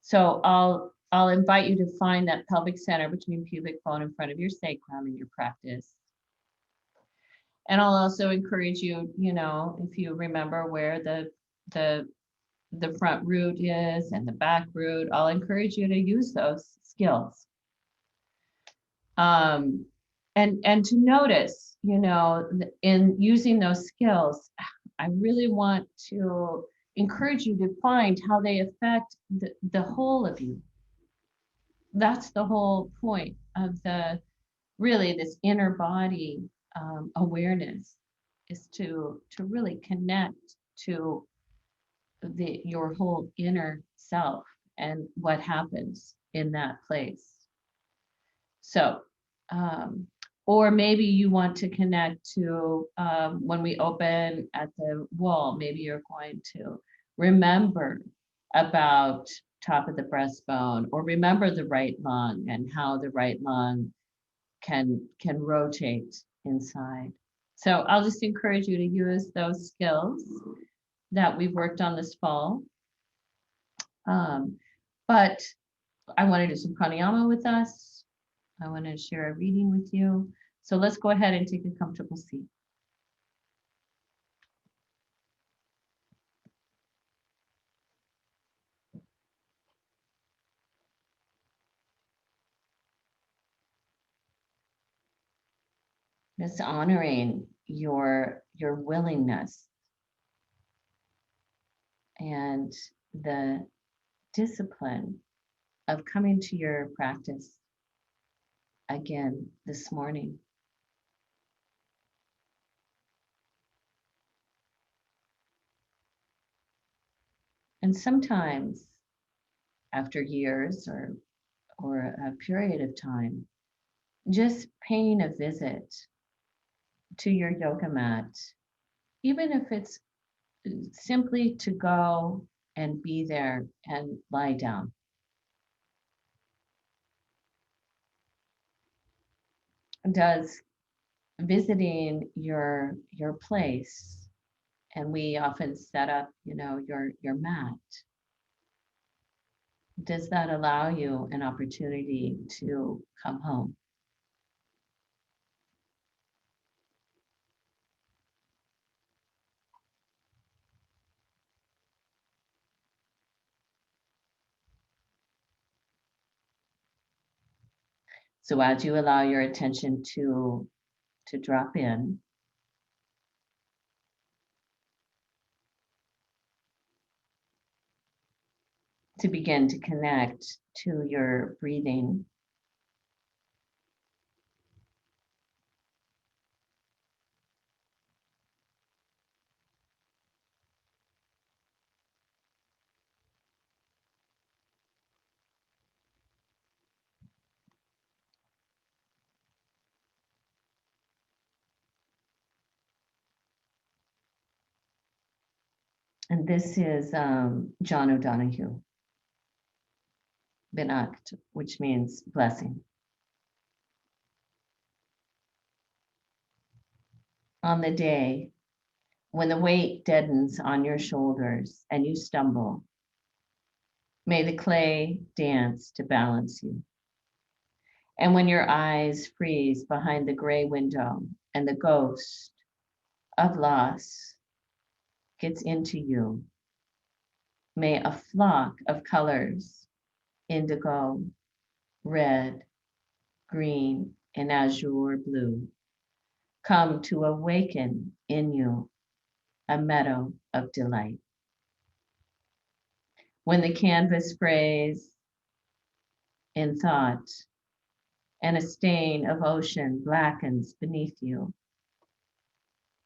So I'll invite you to find that pelvic center between pubic bone in front of your sacrum in your practice. And I'll also encourage you, if you remember where the front root is and the back root, I'll encourage you to use those skills. And to notice, in using those skills, I really want to encourage you to find how they affect the whole of you. That's the whole point of really this inner body awareness, is to really connect to your whole inner self and what happens in that place. So, or maybe you want to connect to when we open at the wall, maybe you're going to remember about top of the breastbone, or remember the right lung and how the right lung can rotate inside. So I'll just encourage you to use those skills that we've worked on this fall. But I want to do some pranayama with us. I want to share a reading with you. So let's go ahead and take a comfortable seat. Just honoring your willingness and the discipline of coming to your practice again this morning. And sometimes after years or a period of time, just paying a visit to your yoga mat, even if it's simply to go and be there and lie down. Does visiting your place, and we often set up, your mat, does that allow you an opportunity to come home? So as you allow your attention to drop in, to begin to connect to your breathing, and this is John O'Donohue, Binakt, which means blessing. On the day when the weight deadens on your shoulders and you stumble, may the clay dance to balance you. And when your eyes freeze behind the gray window and the ghost of loss gets into you, may a flock of colors, indigo, red, green, and azure blue, come to awaken in you a meadow of delight. When the canvas frays in thought and a stain of ocean blackens beneath you,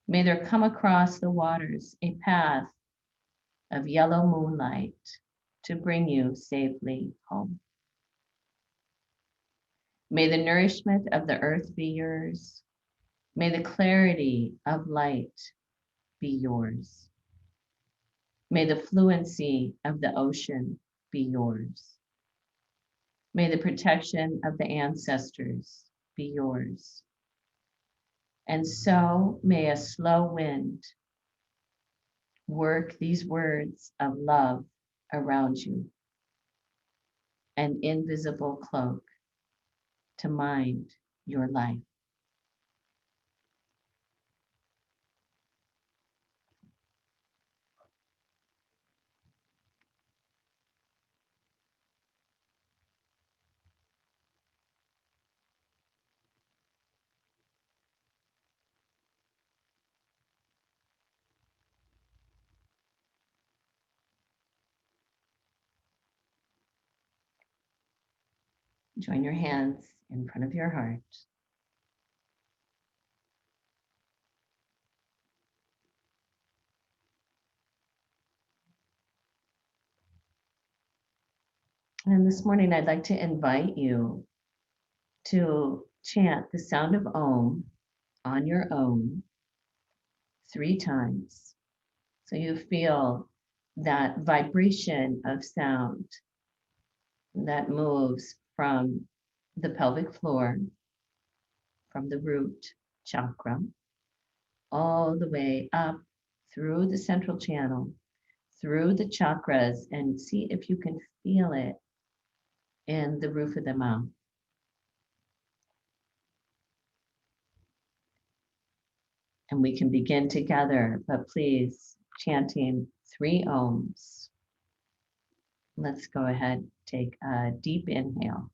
may there come across the waters a path of yellow moonlight to bring you safely home. May the nourishment of the earth be yours. May the clarity of light be yours. May the fluency of the ocean be yours. May the protection of the ancestors be yours. And so may a slow wind work these words of love around you. an invisible cloak to mind your life. Join your hands in front of your heart. And this morning, I'd like to invite you to chant the sound of Om on your own 3 times. So you feel that vibration of sound that moves from the pelvic floor, from the root chakra, all the way up through the central channel, through the chakras, and see if you can feel it in the roof of the mouth. And we can begin together, but please, chanting 3 ohms. Let's go ahead, take a deep inhale.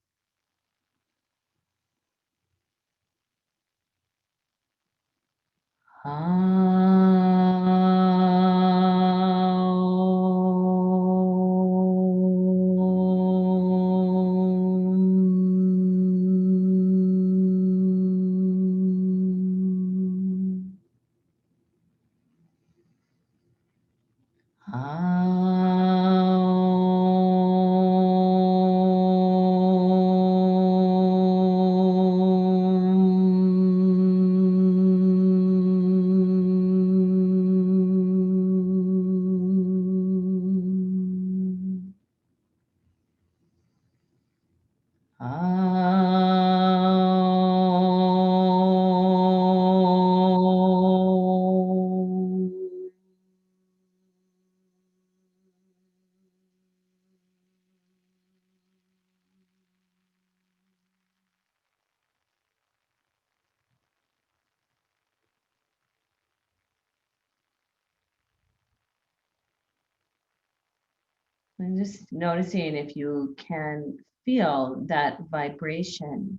I'm just noticing if you can feel that vibration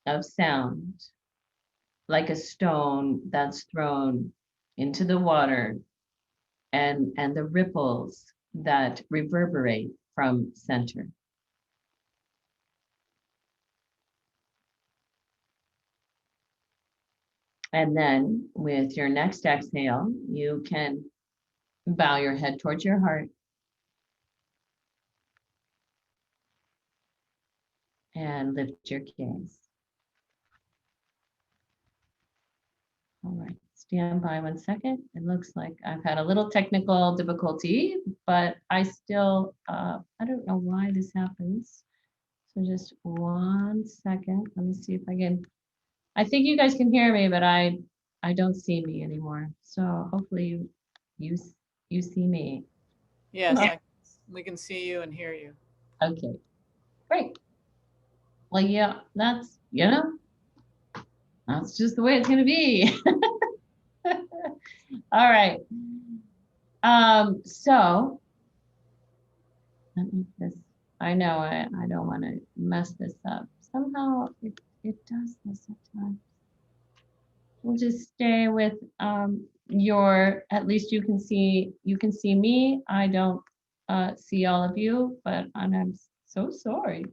of sound, like a stone that's thrown into the water and the ripples that reverberate from center. And then with your next exhale, you can bow your head towards your heart and lift your gaze. All right, stand by 1 second. It looks like I've had a little technical difficulty, but I still, I don't know why this happens. So just 1 second. Let me see if I can, I think you guys can hear me, but I don't see me anymore. So hopefully you see me. Yes, Okay. we can see you and hear you. Okay, great. Well, yeah, that's, that's just the way it's gonna be. All right. So let me just, I know I don't want to mess this up. Somehow it does this at times. We'll just stay with your, at least you can see me. I don't see all of you, but I'm so sorry.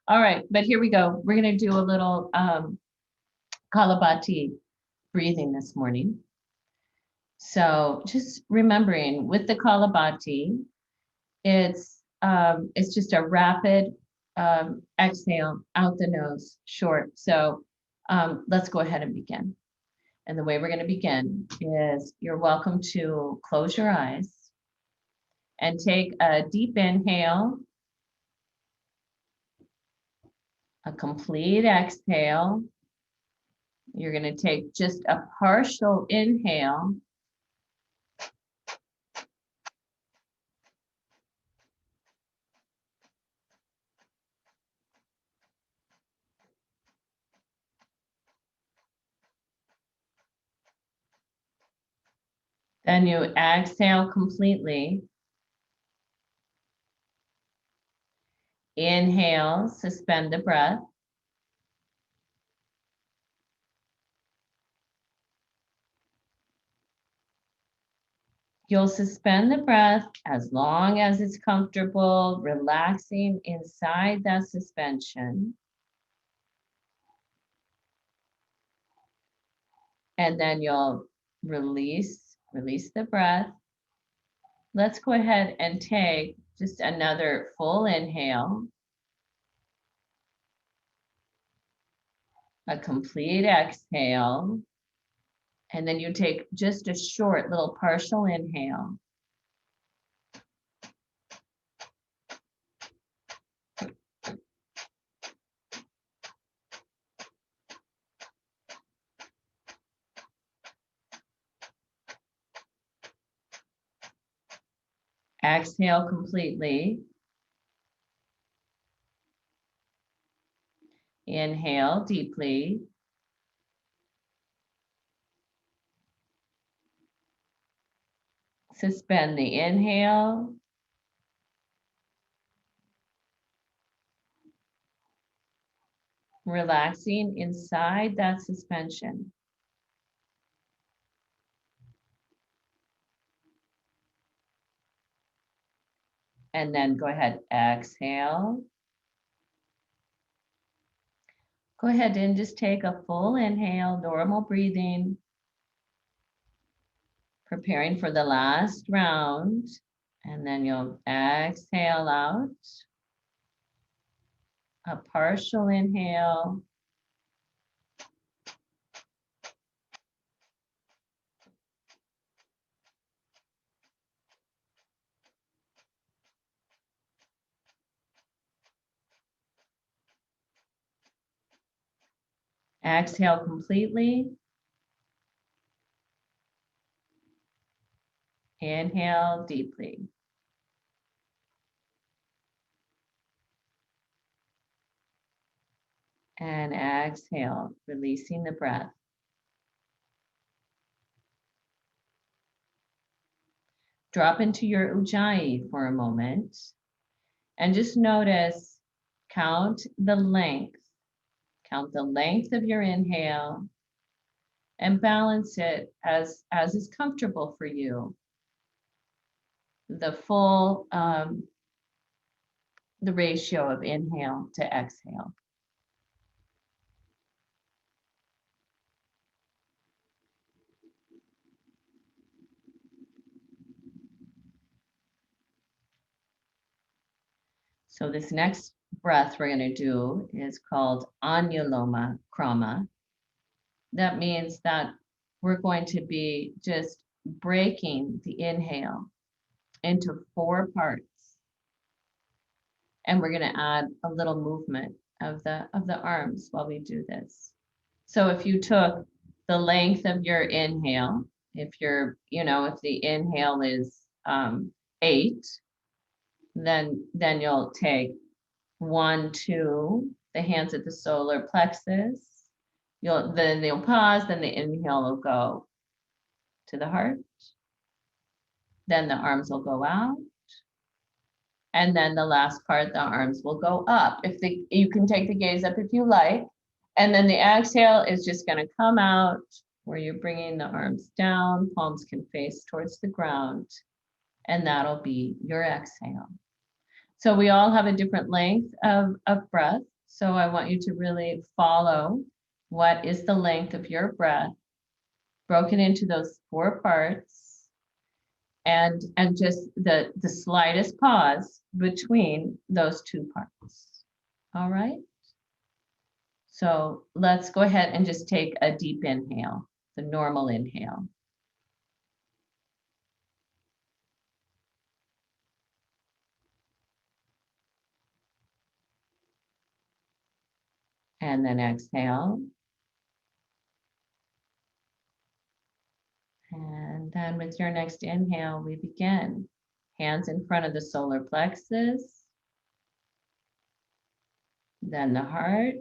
All right, but here we go. We're gonna do a little Kalabati breathing this morning. So just remembering with the Kalabati, it's just a rapid exhale out the nose, short. So let's go ahead and begin. And the way we're going to begin is you're welcome to close your eyes and take a deep inhale, a complete exhale. You're going to take just a partial inhale. Then you exhale completely. Inhale, suspend the breath. You'll suspend the breath as long as it's comfortable, relaxing inside that suspension. And then you'll release the breath. Let's go ahead and take just another full inhale. A complete exhale. And then you take just a short little partial inhale. Exhale completely. Inhale deeply. Suspend the inhale. Relaxing inside that suspension. And then go ahead, exhale. Go ahead and just take a full inhale, normal breathing. Preparing for the last round. And then you'll exhale out. A partial inhale. Exhale completely. Inhale deeply. And exhale, releasing the breath. Drop into your Ujjayi for a moment and just notice, count the length. Count the length of your inhale and balance it as is comfortable for you. The full, the ratio of inhale to exhale. So this next breath we're going to do is called Anuloma Krama. That means that we're going to be just breaking the inhale into 4 parts. And we're going to add a little movement of the arms while we do this. So if you took the length of your inhale, if you're, if the inhale is 8, then you'll take 1, 2, the hands at the solar plexus. Then you'll pause, then the inhale will go to the heart. Then the arms will go out. And then the last part, the arms will go up. You can take the gaze up if you like. And then the exhale is just going to come out where you're bringing the arms down, palms can face towards the ground, and that'll be your exhale. So we all have a different length of breath. So I want you to really follow what is the length of your breath, broken into those 4 parts, and just the slightest pause between those 2 parts. All right. So let's go ahead and just take a deep inhale, the normal inhale. And then exhale. And then with your next inhale, we begin. Hands in front of the solar plexus, then the heart,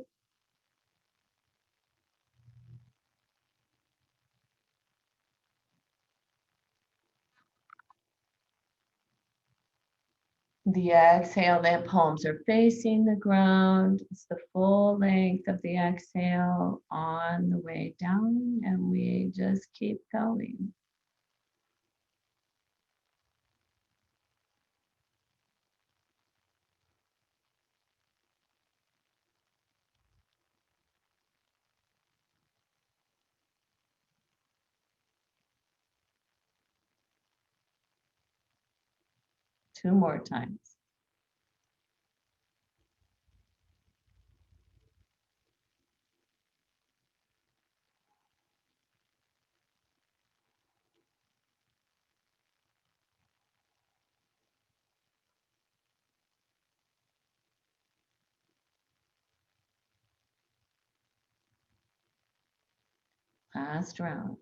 The exhale, the palms are facing the ground. It's the full length of the exhale on the way down, and we just keep going. Two more times. Last round.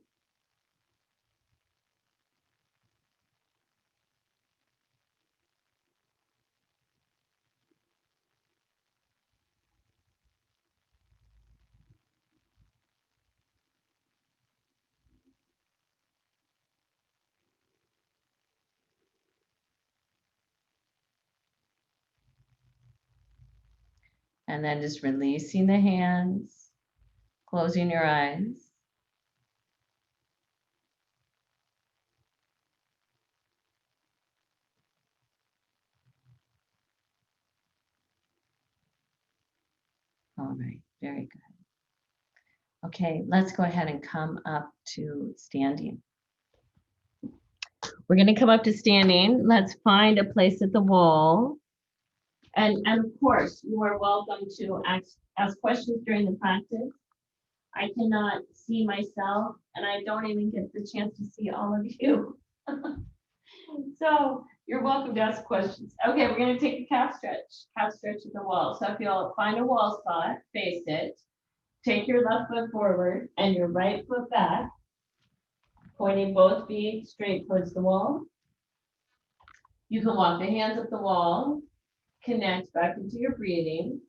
And then just releasing the hands, closing your eyes. All right, very good. Okay, let's go ahead and come up to standing. We're going to come up to standing. Let's find a place at the wall. And of course, you are welcome to ask questions during the practice. I cannot see myself, and I don't even get the chance to see all of you. So you're welcome to ask questions. Okay, we're going to take a calf stretch at the wall. So if you'll find a wall spot, face it, take your left foot forward and your right foot back, pointing both feet straight towards the wall. You can walk the hands up the wall, connect back into your breathing.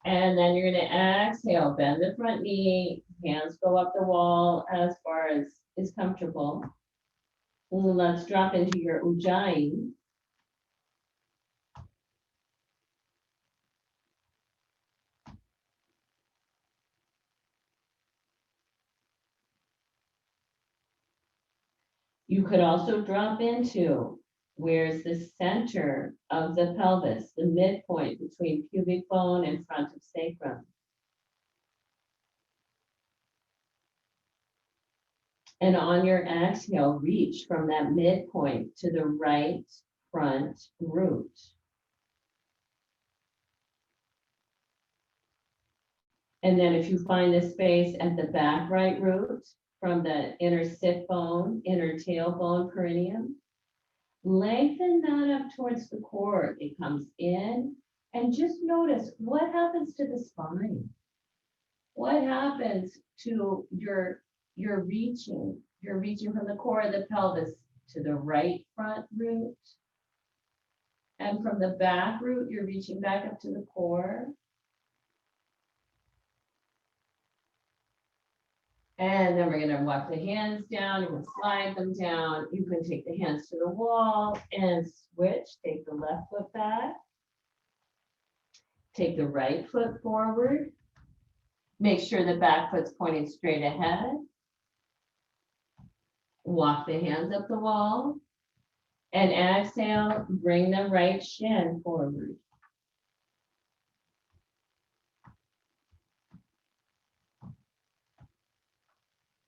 And then you're going to exhale, bend the front knee, hands go up the wall as far as is comfortable. Let's drop into your Ujjayi. You could also drop into where's the center of the pelvis, the midpoint between pubic bone and front of sacrum. And on your exhale, reach from that midpoint to the right front root. And then if you find the space at the back right root from the inner sit bone, inner tailbone perineum, lengthen that up towards the core. It comes in, and just notice what happens to the spine. What happens to your reaching? You're reaching from the core of the pelvis to the right front root. And from the back root, you're reaching back up to the core. And then we're going to walk the hands down. You can slide them down. You can take the hands to the wall and switch. Take the left foot back. Take the right foot forward. Make sure the back foot's pointing straight ahead. Walk the hands up the wall. And exhale, bring the right shin forward.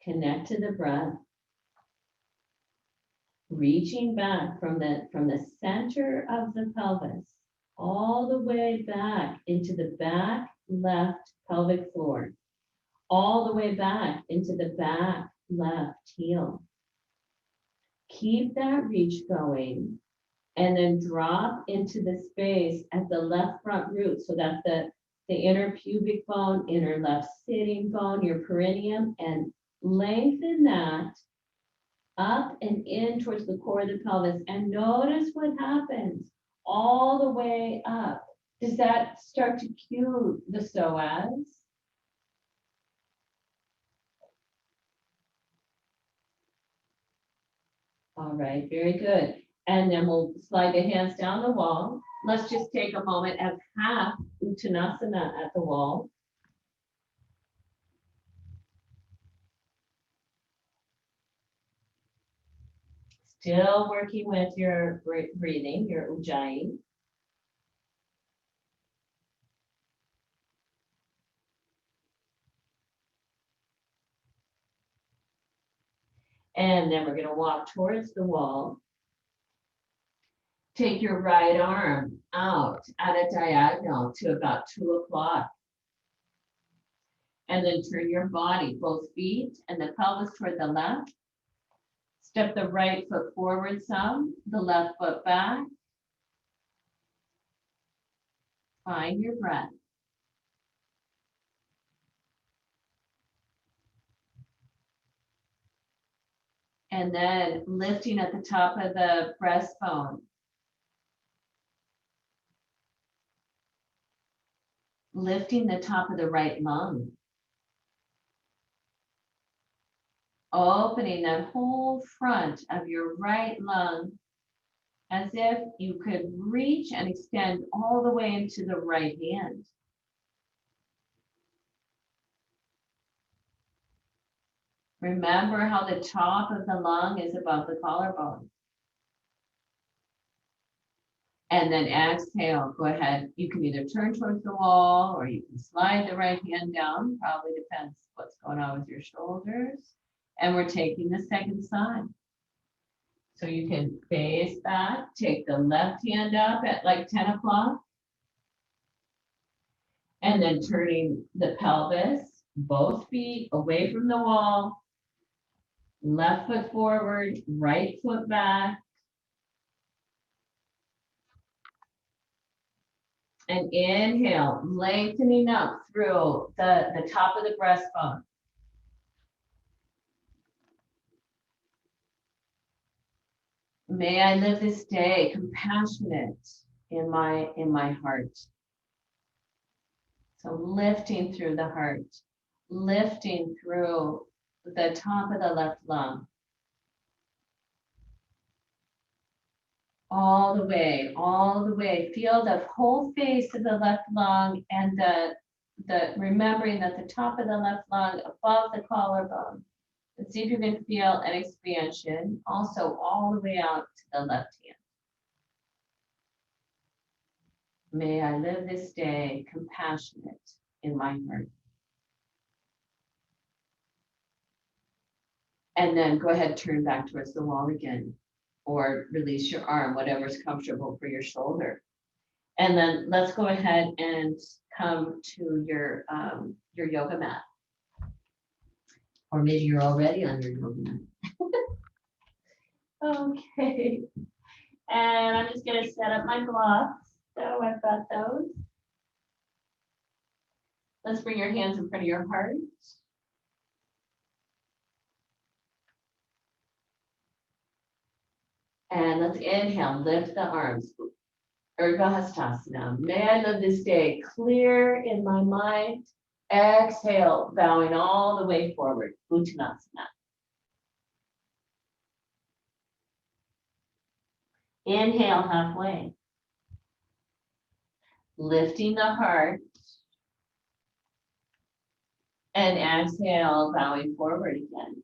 Connect to the breath. Reaching back from the center of the pelvis, all the way back into the back left pelvic floor, all the way back into the back left heel. Keep that reach going, and then drop into the space at the left front root. So that's the inner pubic bone, inner left sitting bone, your perineum, and lengthen that up and in towards the core of the pelvis, and notice what happens all the way up. Does that start to cue the psoas? All right, very good. And then we'll slide the hands down the wall. Let's just take a moment of half Uttanasana at the wall. Still working with your breathing, your Ujjayi. And then we're going to walk towards the wall. Take your right arm out at a diagonal to about 2 o'clock. And then turn your body, both feet and the pelvis toward the left. Step the right foot forward some, the left foot back. Find your breath. And then lifting at the top of the breastbone. Lifting the top of the right lung. Opening that whole front of your right lung as if you could reach and extend all the way into the right hand. Remember how the top of the lung is above the collarbone. And then exhale, go ahead. You can either turn towards the wall or you can slide the right hand down. Probably depends what's going on with your shoulders. And we're taking the second side. So you can face back, take the left hand up at like 10 o'clock. And then turning the pelvis, both feet away from the wall. Left foot forward, right foot back. And inhale, lengthening up through the top of the breastbone. May I live this day compassionate in my heart. So lifting through the heart, lifting through the top of the left lung. All the way. Feel the whole face of the left lung and the remembering that the top of the left lung above the collarbone. And see if you can feel an expansion also all the way out to the left hand. May I live this day compassionate in my heart. And then go ahead, turn back towards the wall again, or release your arm, whatever's comfortable for your shoulder. And then let's go ahead and come to your yoga mat. Or maybe you're already on your yoga mat. Okay. And I'm just gonna set up my blocks. So I've got those. Let's bring your hands in front of your heart. And let's inhale, lift the arms. Urdhva Hastasana. May I live this day clear in my mind. Exhale, bowing all the way forward. Uttanasana. Inhale halfway. Lifting the heart. And exhale, bowing forward again.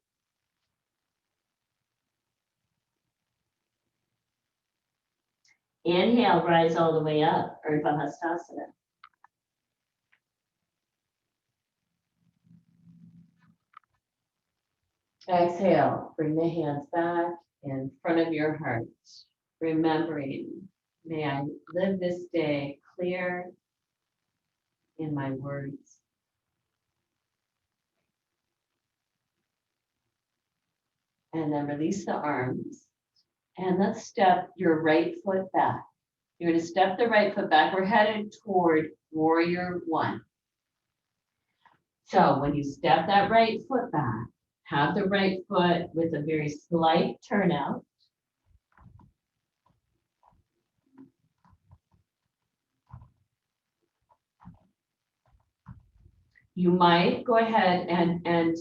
Inhale, rise all the way up, Urdhva Hastasana. Exhale, bring the hands back in front of your heart, remembering, may I live this day clear in my words. And then release the arms. And let's step your right foot back. You're going to step the right foot back. We're headed toward warrior one. So when you step that right foot back, have the right foot with a very slight turnout. You might go ahead and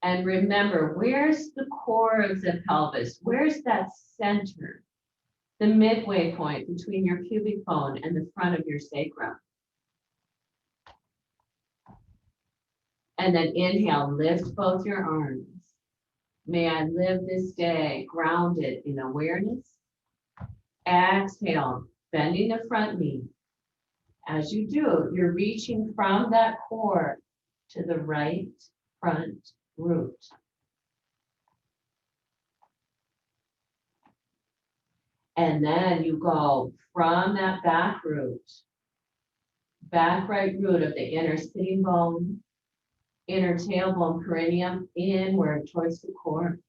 And remember, where's the core of the pelvis? Where's that center? The midway point between your pubic bone and the front of your sacrum. And then inhale, lift both your arms. May I live this day grounded in awareness. Exhale, bending the front knee. As you do, you're reaching from that core to the right front root. And then you go from that back root, back right root of the inner sitting bone, inner tailbone perineum, inward towards the core.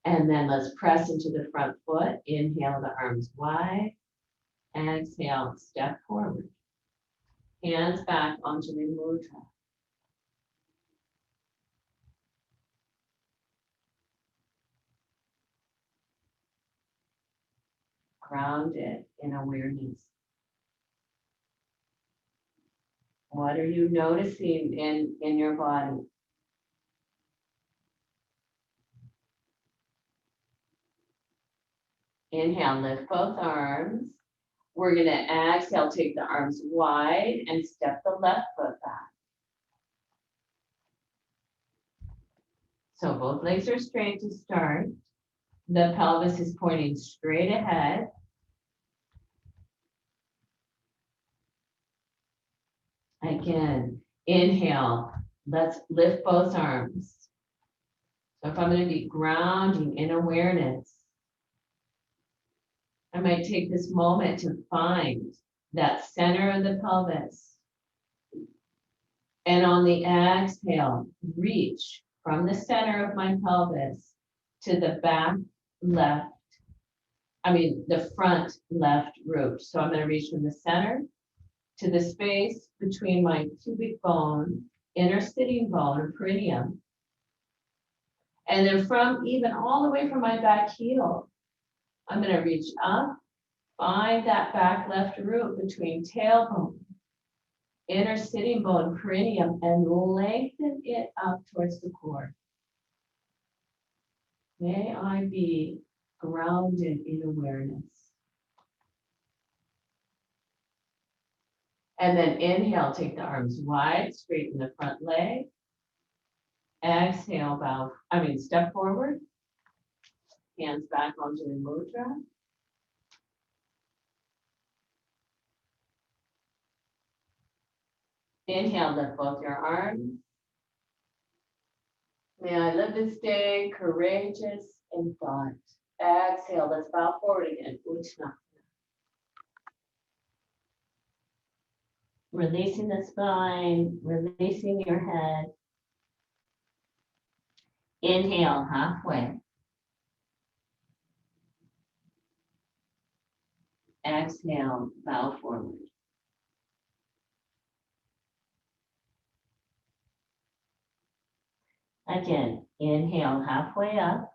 And then let's press into the front foot. Inhale, the arms wide. Exhale, step forward. Hands back onto the mudra. Grounded in awareness. What are you noticing in your body? Inhale, lift both arms. We're going to exhale, take the arms wide and step the left foot back. So both legs are straight to start. The pelvis is pointing straight ahead. Again, inhale, let's lift both arms. So if I'm going to be grounding in awareness, I might take this moment to find that center of the pelvis. And on the exhale, reach from the center of my pelvis to the back left, the front left root. So I'm going to reach from the center to the space between my pubic bone, inner sitting bone, or perineum. And then from even all the way from my back heel, I'm going to reach up, find that back left root between tailbone, inner sitting bone, perineum, and lengthen it up towards the core. May I be grounded in awareness. And then inhale, take the arms wide, straighten the front leg. Exhale, step forward. Hands back onto the mudra. Inhale, lift both your arms. May I live this day courageous in thought. Exhale, let's bow forward again. Uttanasana. Releasing the spine, releasing your head. Inhale, halfway. Exhale, bow forward. Again, inhale, halfway up.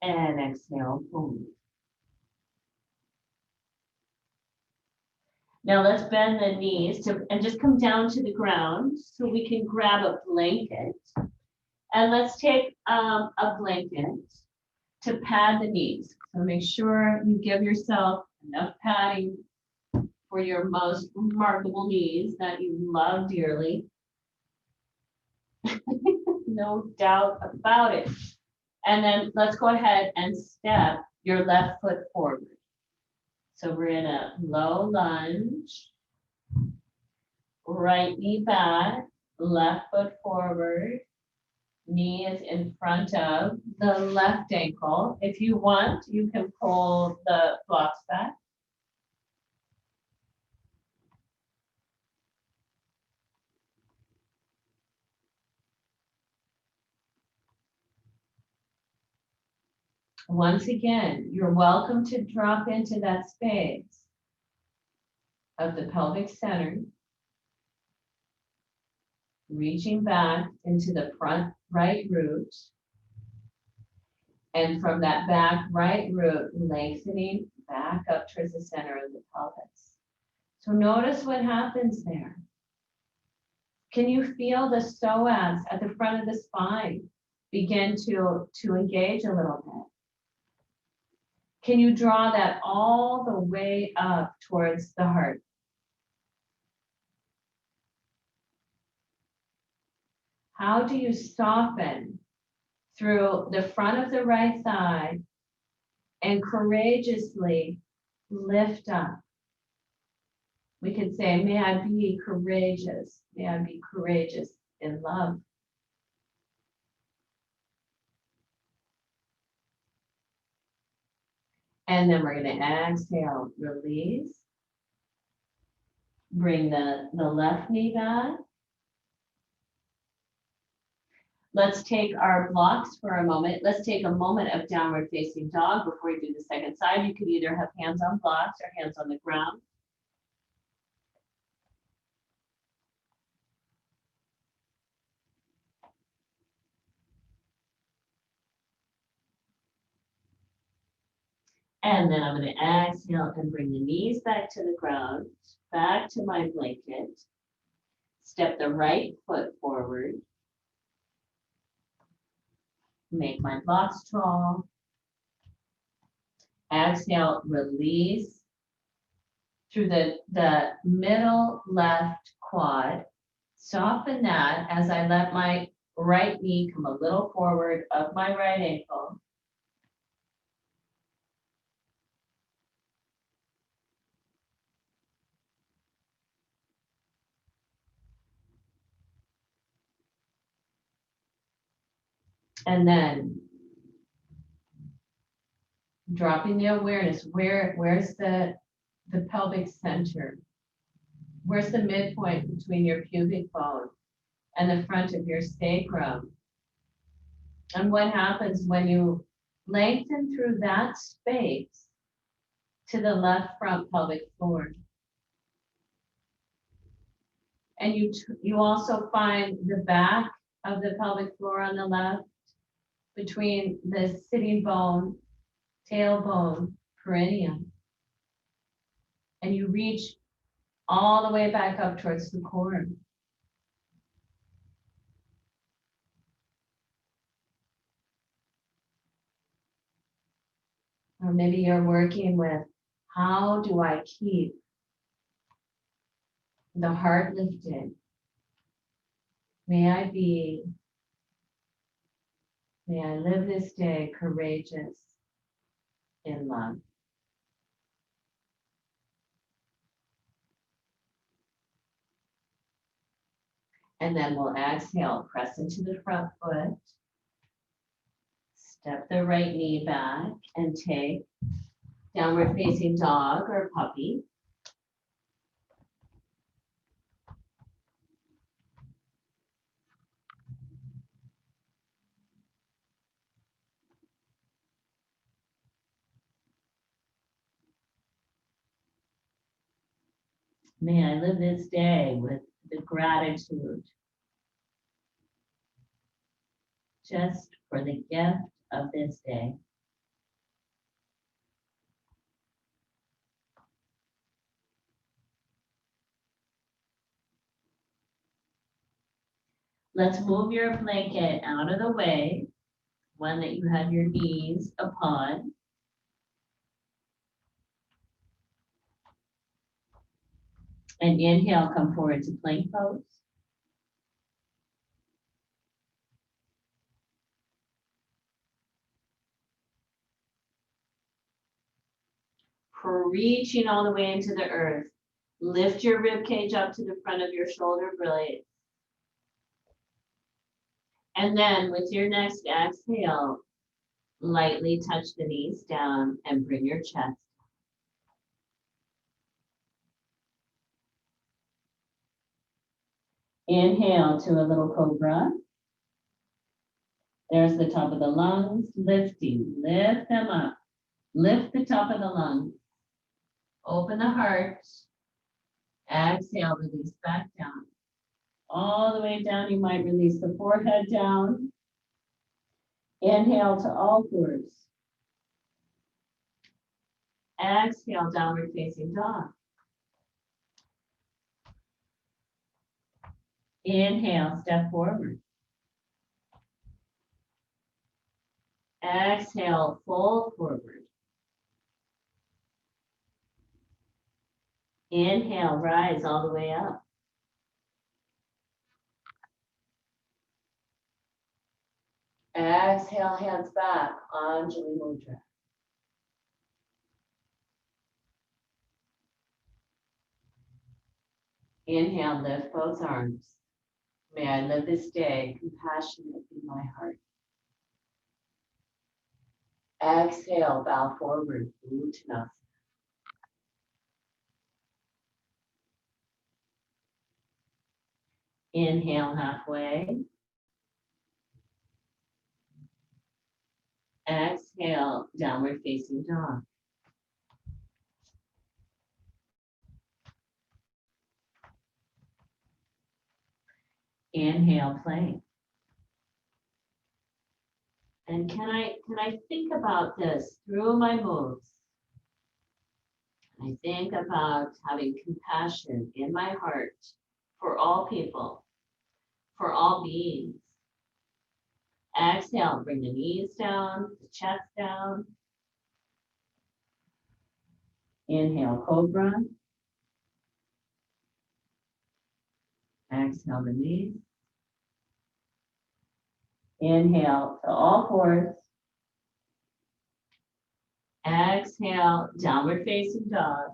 And exhale, forward. Now let's bend the knees and just come down to the ground so we can grab a blanket. And let's take a blanket to pad the knees. So make sure you give yourself enough padding for your most remarkable knees that you love dearly. No doubt about it. And then let's go ahead and step your left foot forward. So we're in a low lunge, right knee back, left foot forward, knee is in front of the left ankle. If you want, you can pull the blocks back. Once again, you're welcome to drop into that space of the pelvic center, reaching back into the front right root, and from that back right root, lengthening back up towards the center of the pelvis. So notice what happens there. Can you feel the psoas at the front of the spine begin to engage a little bit? Can you draw that all the way up towards the heart? How do you soften through the front of the right thigh and courageously lift up? We could say, may I be courageous. May I be courageous in love. And then we're going to exhale, release. Bring the left knee back. Let's take our blocks for a moment. Let's take a moment of downward facing dog before we do the second side. You could either have hands on blocks or hands on the ground. And then I'm going to exhale and bring the knees back to the ground, back to my blanket. Step the right foot forward. Make my blocks tall. Exhale, release through the middle left quad. Soften that as I let my right knee come a little forward of my right ankle. And then dropping the awareness, where's the pelvic center? Where's the midpoint between your pubic bone and the front of your sacrum? And what happens when you lengthen through that space to the left front pelvic floor? And you also find the back of the pelvic floor on the left between the sitting bone, tailbone, perineum. And you reach all the way back up towards the core. Or maybe you're working with, how do I keep the heart lifted? May I live this day courageous in love. And then we'll exhale, press into the front foot. Step the right knee back and take downward facing dog or puppy. May I live this day with the gratitude just for the gift of this day. Let's move your blanket out of the way, one that you have your knees upon. And inhale, come forward to plank pose. Reaching all the way into the earth. Lift your rib cage up to the front of your shoulder blades. And then with your next exhale, lightly touch the knees down and bring your chest. Inhale to a little cobra. There's the top of the lungs, lifting, lift them up. Lift the top of the lungs. Open the heart. Exhale, release back down. All the way down, you might release the forehead down. Inhale to all fours. Exhale, downward facing dog. Inhale, step forward. Exhale, fold forward. Inhale, rise all the way up. Exhale, hands back, Anjali Mudra. Inhale, lift both arms. May I live this day compassionate in my heart. Exhale, bow forward, Uttanasana. Inhale, halfway. Exhale, downward facing dog. Inhale, plank. And can I think about this through my moves? I think about having compassion in my heart for all people, for all beings. Exhale, bring the knees down, the chest down. Inhale, cobra. Exhale, release. Inhale to all fours. Exhale, downward facing dog.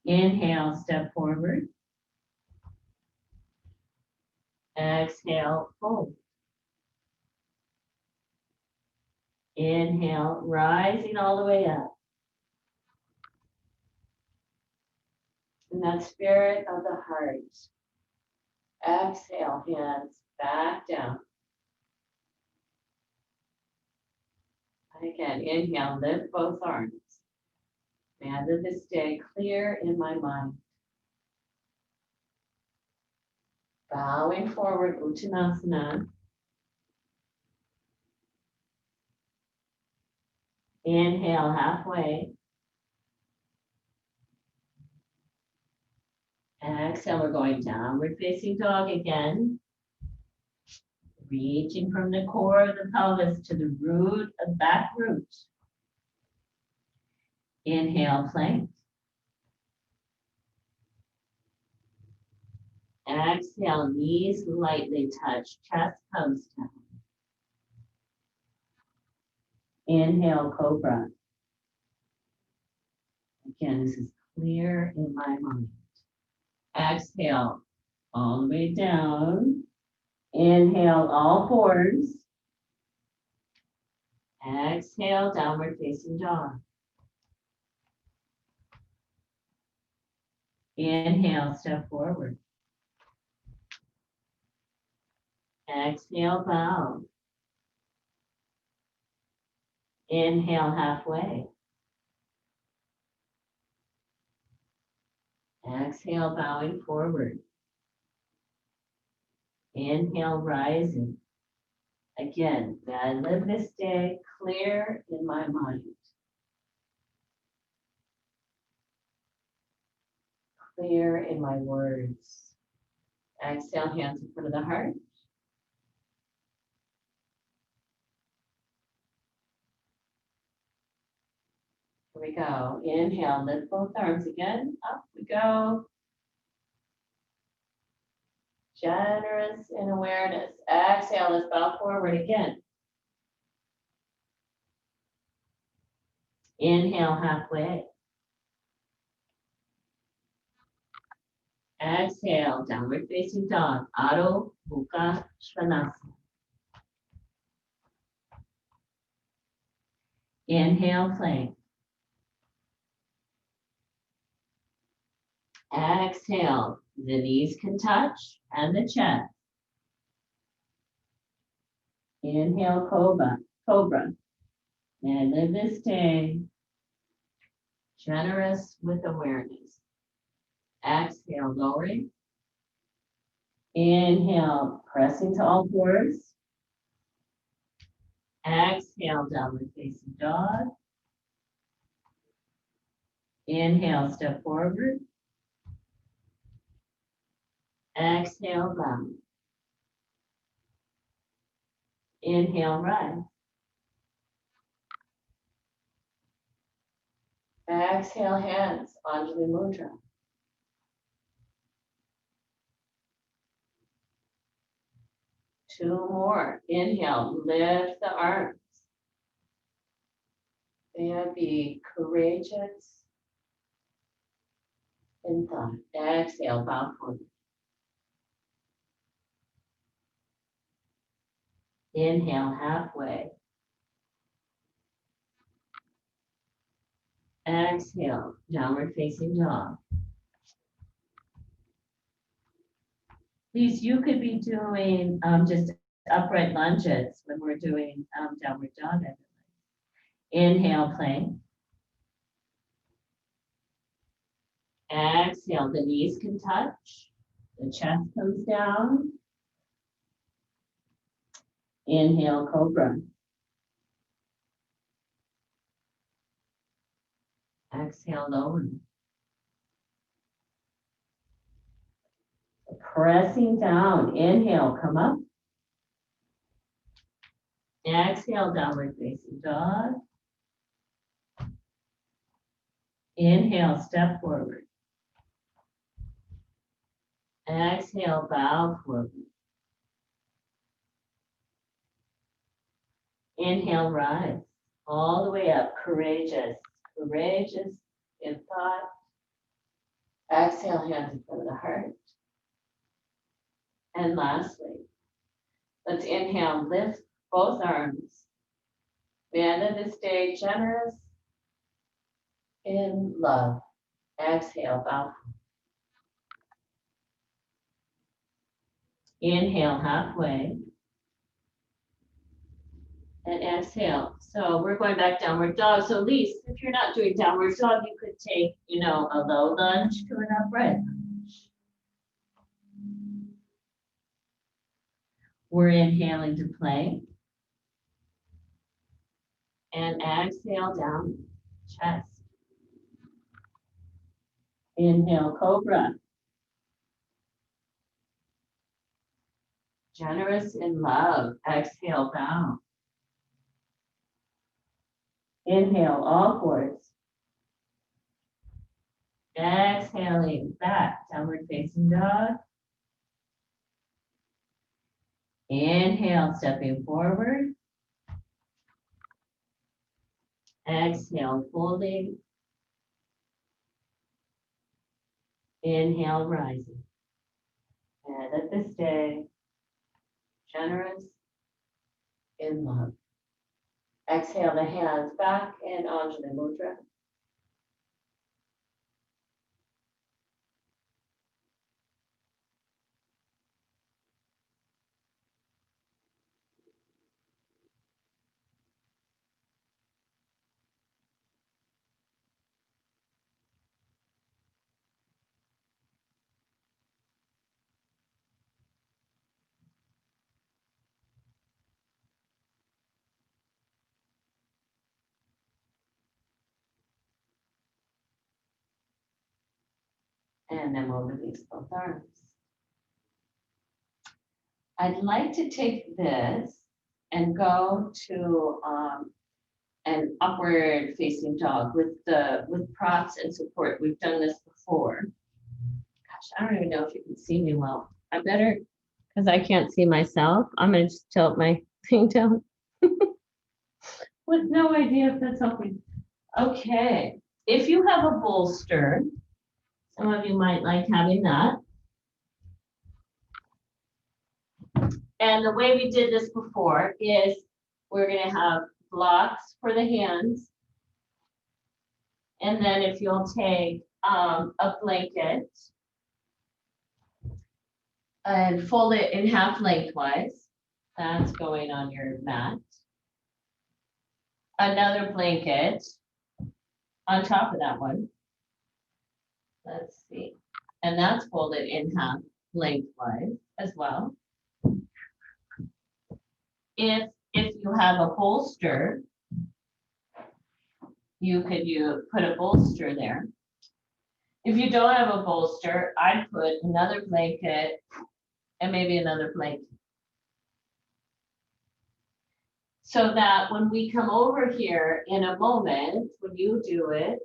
Inhale, step forward. Exhale, fold. Inhale, rising all the way up. In that spirit of the heart. Exhale, hands back down. And again, inhale, lift both arms. May I live this day clear in my mind. Bowing forward, Uttanasana. Inhale, halfway. Exhale, we're going downward facing dog again. Reaching from the core of the pelvis to the root of back root. Inhale, plank. Exhale, knees lightly touch, chest comes down. Inhale, cobra. Again, this is clear in my mind. Exhale, all the way down. Inhale, all fours. Exhale, downward facing dog. Inhale, step forward. Exhale, bow. Inhale, halfway. Exhale, bowing forward. Inhale, rising. Again, may I live this day clear in my mind. Clear in my words. Exhale, hands in front of the heart. Here we go. Inhale, lift both arms again. Up we go. Generous in awareness. Exhale, let's bow forward again. Inhale, halfway. Exhale, downward facing dog. Adho Mukha Svanasana. Inhale, plank. Exhale, the knees can touch and the chest. Inhale, cobra. And live this day generous with awareness. Exhale, lowering. Inhale, pressing to all fours. Exhale, downward facing dog. Inhale, step forward. Exhale, bow. Inhale, rise. Exhale, hands, Anjali Mudra. Two more. Inhale, lift the arms. And be courageous in thought. Exhale, bow forward. Inhale, halfway. Exhale, downward facing dog. Please, you could be doing just upright lunges when we're doing downward dog. Inhale, plank. Exhale, the knees can touch. The chest comes down. Inhale, cobra. Exhale, lower. Pressing down. Inhale, come up. Exhale, downward facing dog. Inhale, step forward. Exhale, bow forward. Inhale, rise. All the way up, courageous. Courageous in thought. Exhale, hands in front of the heart. And lastly, let's inhale, lift both arms. We ended this day generous in love. Exhale, bow. Inhale, halfway. And exhale. So we're going back downward dog. So Lise, if you're not doing downward dog, you could take, a low lunge to an upright lunge. We're inhaling to plank. And exhale down, chest. Inhale, cobra. Generous in love. Exhale, bow. Inhale, all fours. Exhaling back, downward facing dog. Inhale, stepping forward. Exhale, folding. Inhale, rising. And at this day, generous in love. Exhale the hands back in Anjali Mudra. And then we'll release both arms. I'd like to take this and go to an upward facing dog with props and support. We've done this before. Gosh, I don't even know if you can see me well. I better, because I can't see myself. I'm gonna just tilt my thing down. With no idea if that's helping. Okay, if you have a bolster, some of you might like having that. And the way we did this before is we're gonna have blocks for the hands. And then if you'll take a blanket and fold it in half lengthwise, that's going on your mat. Another blanket on top of that one. Let's see. And that's folded in half lengthwise as well. If you have a bolster, you could put a bolster there. If you don't have a bolster, I'd put another blanket and maybe another blanket. So that when we come over here in a moment, when you do it,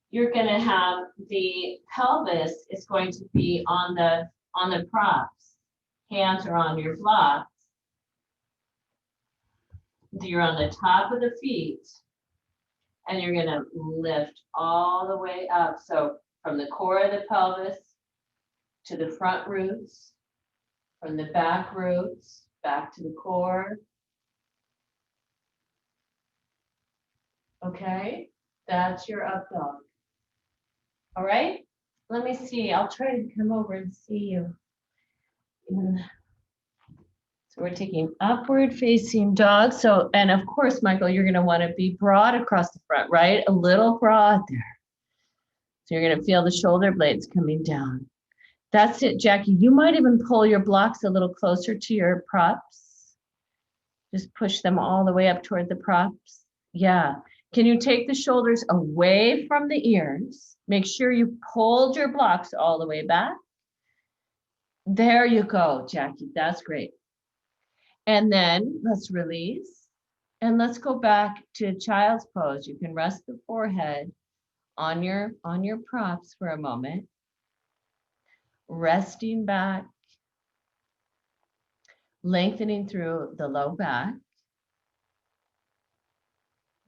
you're gonna have the pelvis is going to be on the props. Hands are on your blocks. You're on the top of the feet. And you're gonna lift all the way up. So from the core of the pelvis to the front roots, from the back roots, back to the core. Okay, that's your up dog. All right, let me see. I'll try to come over and see you. So we're taking upward facing dog. So, and of course, Michael, you're going to want to be broad across the front, right? A little broad there. So you're going to feel the shoulder blades coming down. That's it, Jackie. You might even pull your blocks a little closer to your props. Just push them all the way up toward the props. Yeah. Can you take the shoulders away from the ears? Make sure you pulled your blocks all the way back. There you go, Jackie. That's great. And then let's release. And let's go back to child's pose. You can rest the forehead on your props for a moment. Resting back. Lengthening through the low back.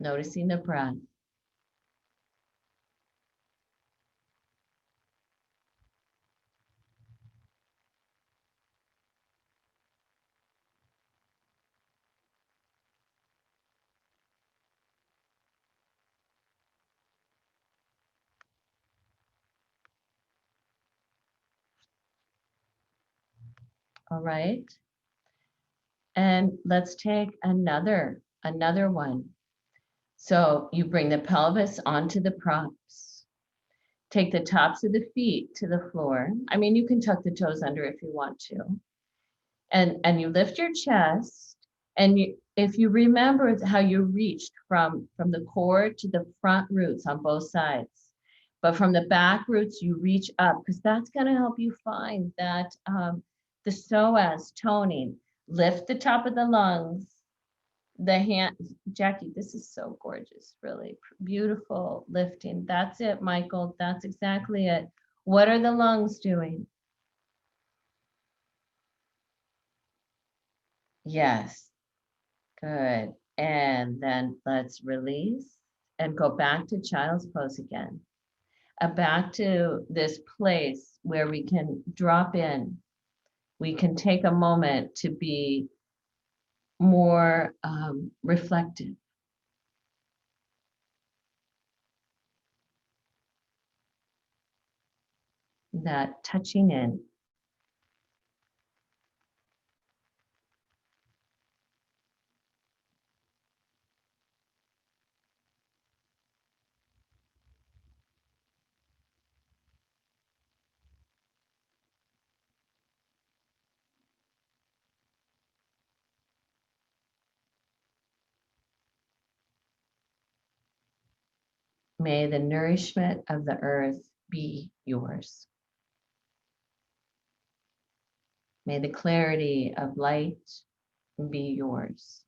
Noticing the breath. All right. And let's take another one. So you bring the pelvis onto the props. Take the tops of the feet to the floor. I mean, you can tuck the toes under if you want to. And you lift your chest. And if you remember how you reached from the core to the front roots on both sides, but from the back roots, you reach up because that's going to help you find that the psoas toning. Lift the top of the lungs, the hand. Jackie, this is so gorgeous, really beautiful lifting. That's it, Michael. That's exactly it. What are the lungs doing? Yes, good. And then let's release and go back to child's pose again. Back to this place where we can drop in. We can take a moment to be more reflective. That touching in. May the nourishment of the earth be yours. May the clarity of light be yours.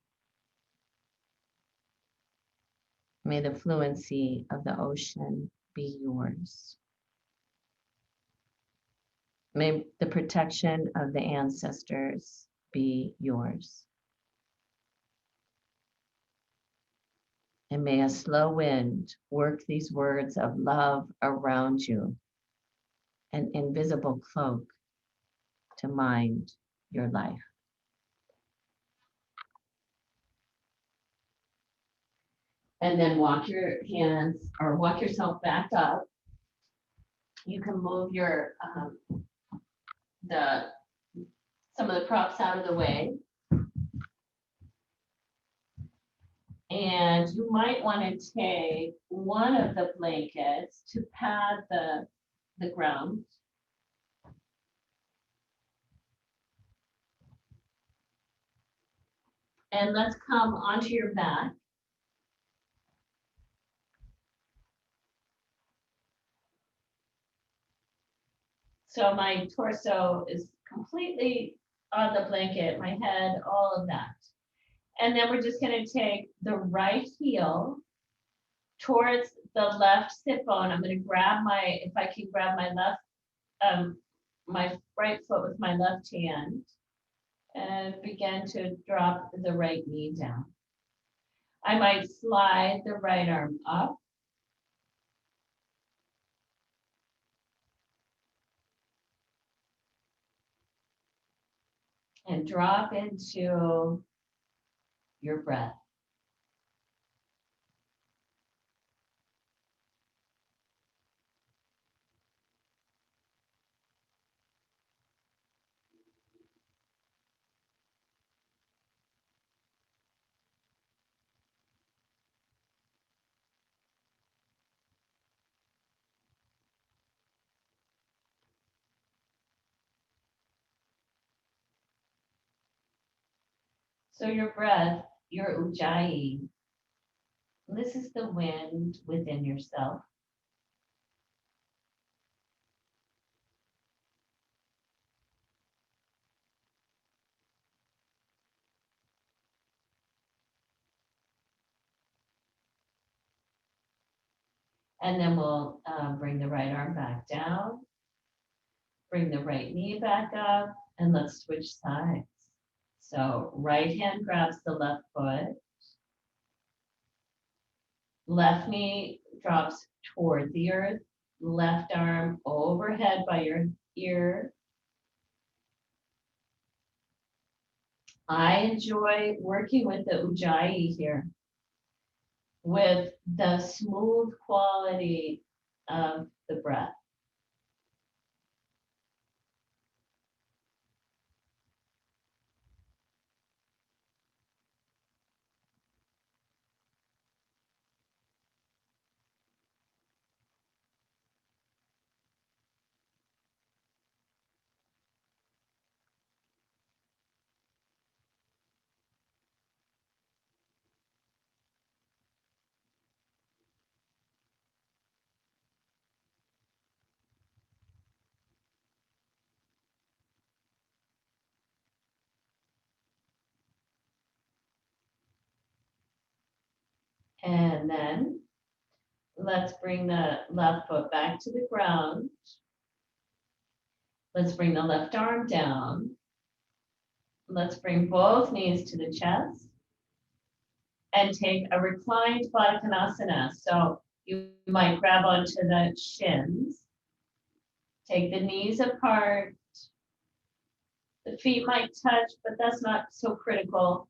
May the fluency of the ocean be yours. May the protection of the ancestors be yours. And may a slow wind work these words of love around you, an invisible cloak to mind your life. And then walk your hands or walk yourself back up. You can move your some of the props out of the way. And you might want to take one of the blankets to pad the ground. And let's come onto your back. So my torso is completely on the blanket, my head, all of that. And then we're just going to take the right heel towards the left sit bone. I'm going to grab if I can grab my right foot with my left hand and begin to drop the right knee down. I might slide the right arm up. And drop into your breath. So your breath, your ujjayi, this is the wind within yourself. And then we'll bring the right arm back down, bring the right knee back up, and let's switch sides. So right hand grabs the left foot, left knee drops toward the earth, left arm overhead by your ear. I enjoy working with the ujjayi here, with the smooth quality of the breath. And then let's bring the left foot back to the ground. Let's bring the left arm down. Let's bring both knees to the chest and take a reclined Baddha Konasana. So you might grab onto the shins, take the knees apart. The feet might touch, but that's not so critical.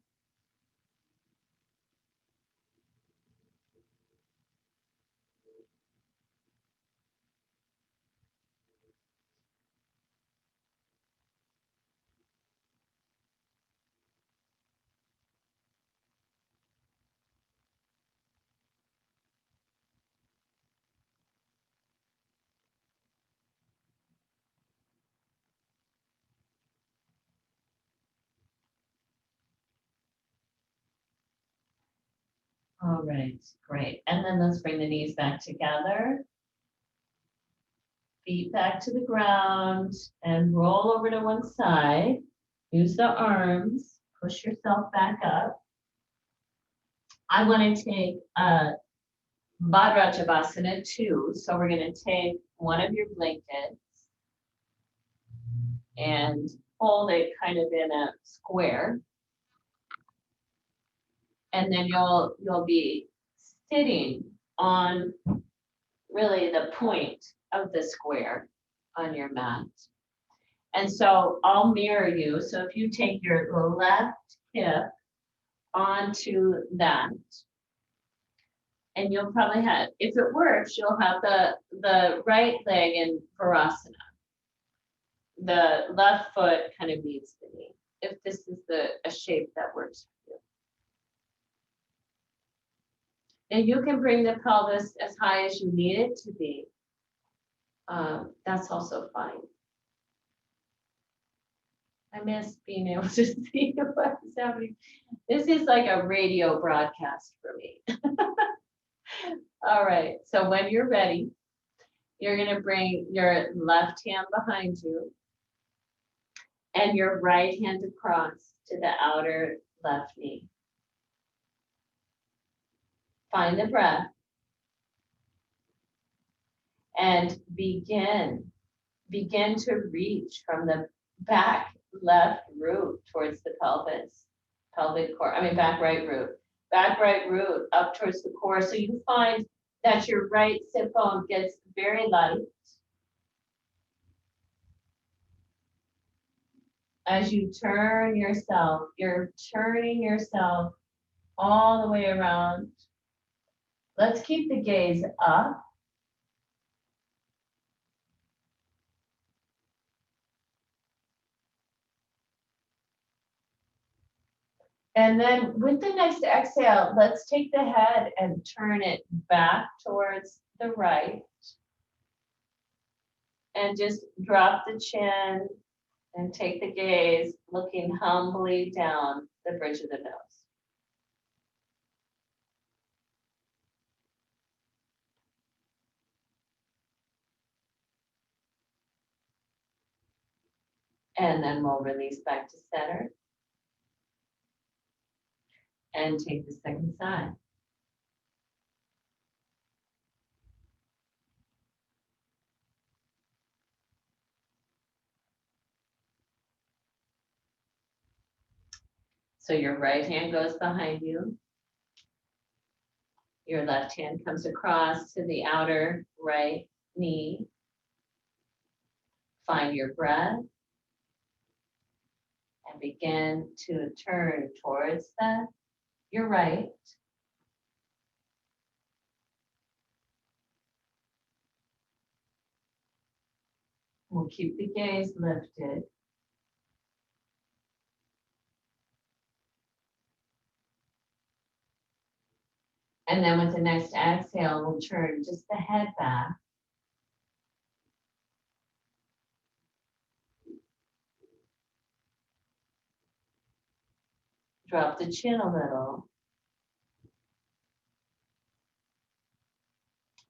All right, great. And then let's bring the knees back together. Feet back to the ground and roll over to one side. Use the arms, push yourself back up. I want to take Vajrayana 2. So we're going to take one of your blankets and hold it kind of in a square. And then you'll be sitting on really the point of the square on your mat. And so I'll mirror you. So if you take your left hip onto that, and you'll probably have, if it works, you'll have the right leg in Virasana. The left foot kind of meets the knee, if this is a shape that works for you. And you can bring the pelvis as high as you need it to be. That's also fine. I miss being able to see what's happening. This is like a radio broadcast for me. All right, so when you're ready, You're gonna bring your left hand behind you and your right hand across to the outer left knee. Find the breath and begin to reach from the back left root towards the pelvic core, back right root up towards the core. So you find that your right sit bone gets very light as you turn yourself. You're turning yourself all the way around. Let's keep the gaze up. And then with the next exhale, let's take the head and turn it back towards the right. And just drop the chin and take the gaze, looking humbly down the bridge of the nose. And then we'll release back to center. And take the second side. So your right hand goes behind you. Your left hand comes across to the outer right knee. Find your breath. And begin to turn towards your right. We'll keep the gaze lifted. And then with the next exhale, we'll turn just the head back. Drop the chin a little.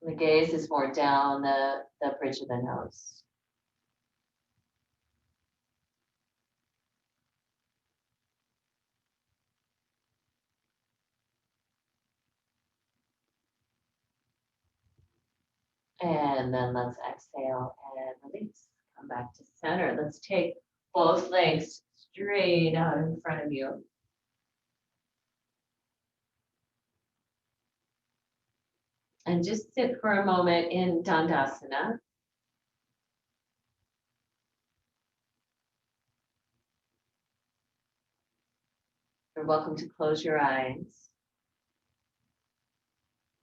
The gaze is more down the bridge of the nose. And then let's exhale and release. Come back to center. Let's take both legs straight out in front of you. And just sit for a moment in Dandasana. You're welcome to close your eyes.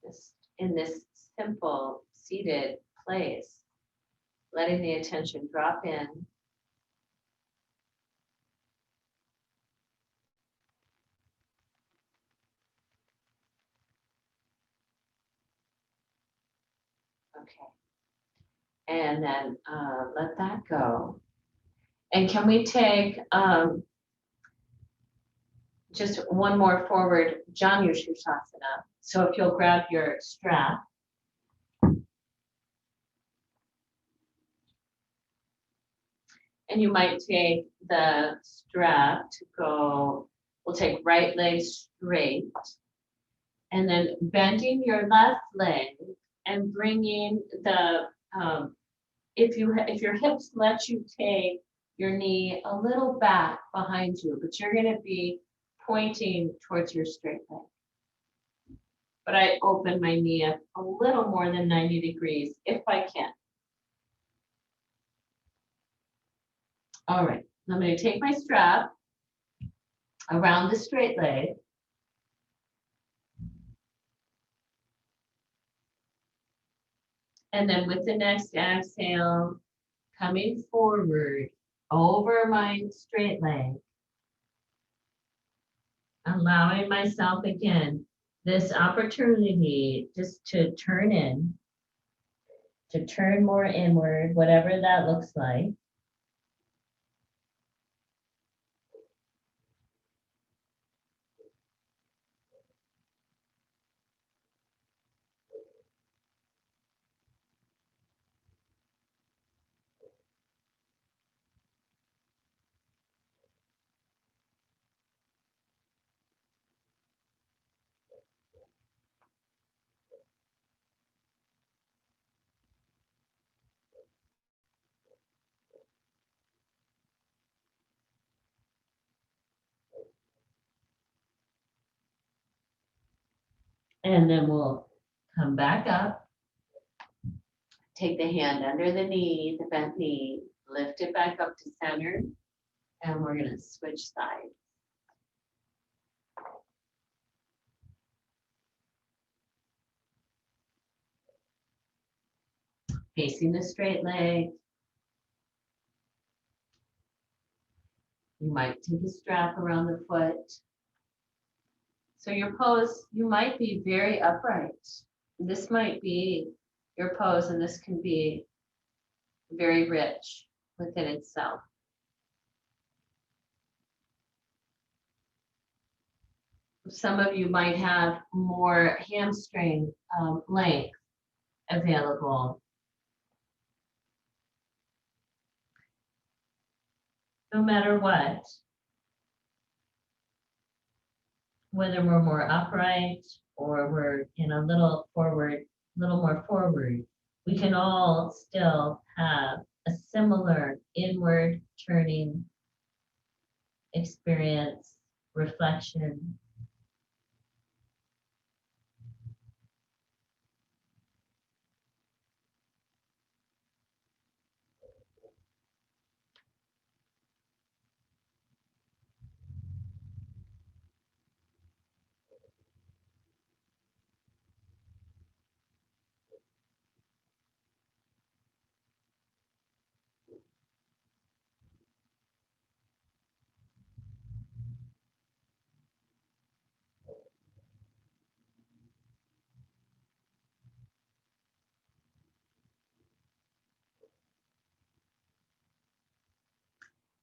Just in this simple seated place, letting the attention drop in. Okay. And then let that go. And can we take just one more forward, Janu Shushasana. So if you'll grab your strap. And you might take the strap to go, we'll take right leg straight. And then bending your left leg and bringing the, if your hips let you take your knee a little back behind you, but you're gonna be pointing towards your straight leg. But I open my knee up a little more than 90 degrees if I can. All right, I'm going to take my strap around the straight leg. And then with the next exhale, coming forward over my straight leg. Allowing myself again this opportunity just to turn in, to turn more inward, whatever that looks like. And then we'll come back up. Take the hand under the knee, the bent knee, lift it back up to center, and we're gonna switch sides. Facing the straight leg. You might take a strap around the foot. So your pose, you might be very upright. This might be your pose, and this can be very rich within itself. Some of you might have more hamstring length available. No matter what, whether we're more upright or we're in a little forward, little more forward, we can all still have a similar inward turning experience, reflection.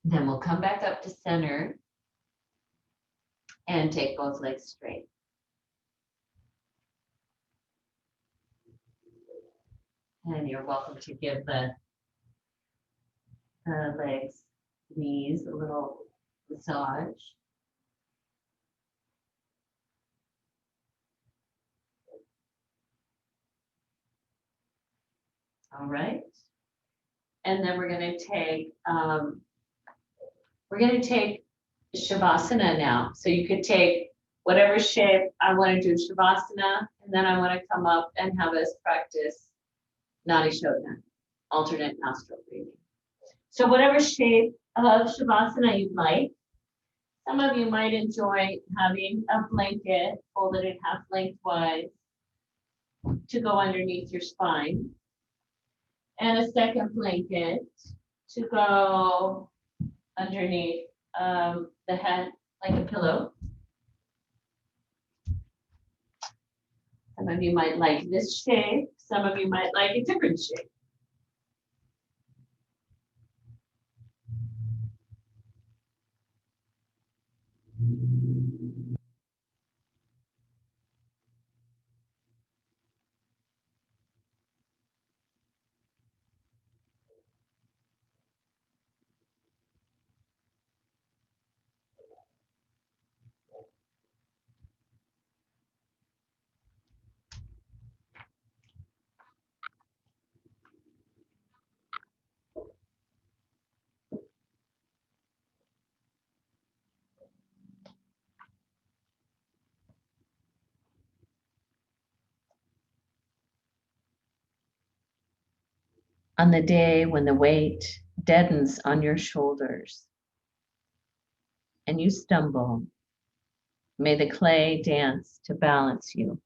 Then we'll come back up to center and take both legs straight. And you're welcome to give the legs, knees a little massage. All right. And then we're going to take Shavasana now. So you could take whatever shape. I want to do Shavasana, and then I want to come up and have us practice Nadi Shodhana, alternate nostril breathing. So whatever shape of Shavasana you'd like. Some of you might enjoy having a blanket folded in half lengthwise to go underneath your spine, and a second blanket to go underneath the head like a pillow. Some of you might like this shape. Some of you might like a different shape. On the day when the weight deadens on your shoulders and you stumble, may the clay dance to balance you.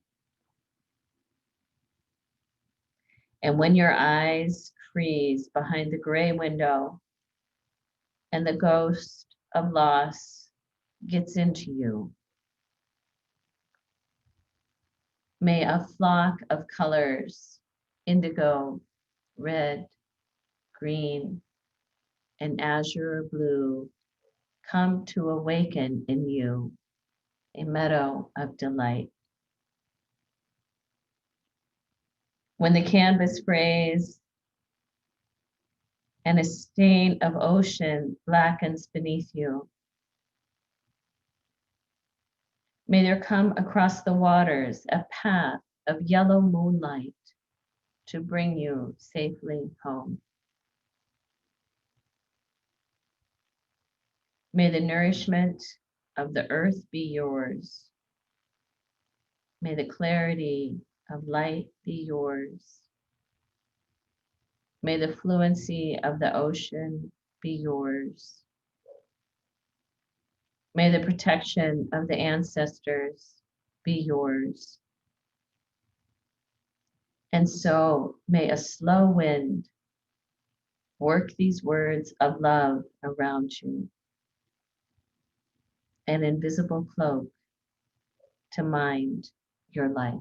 And when your eyes freeze behind the gray window and the ghost of loss gets into you, may a flock of colors, indigo, red, green, and azure blue, come to awaken in you a meadow of delight. When the canvas frays and a stain of ocean blackens beneath you, may there come across the waters a path of yellow moonlight to bring you safely home. May the nourishment of the earth be yours. May the clarity of light be yours. May the fluency of the ocean be yours. May the protection of the ancestors be yours. And so may a slow wind work these words of love around you, an invisible cloak to mind your life.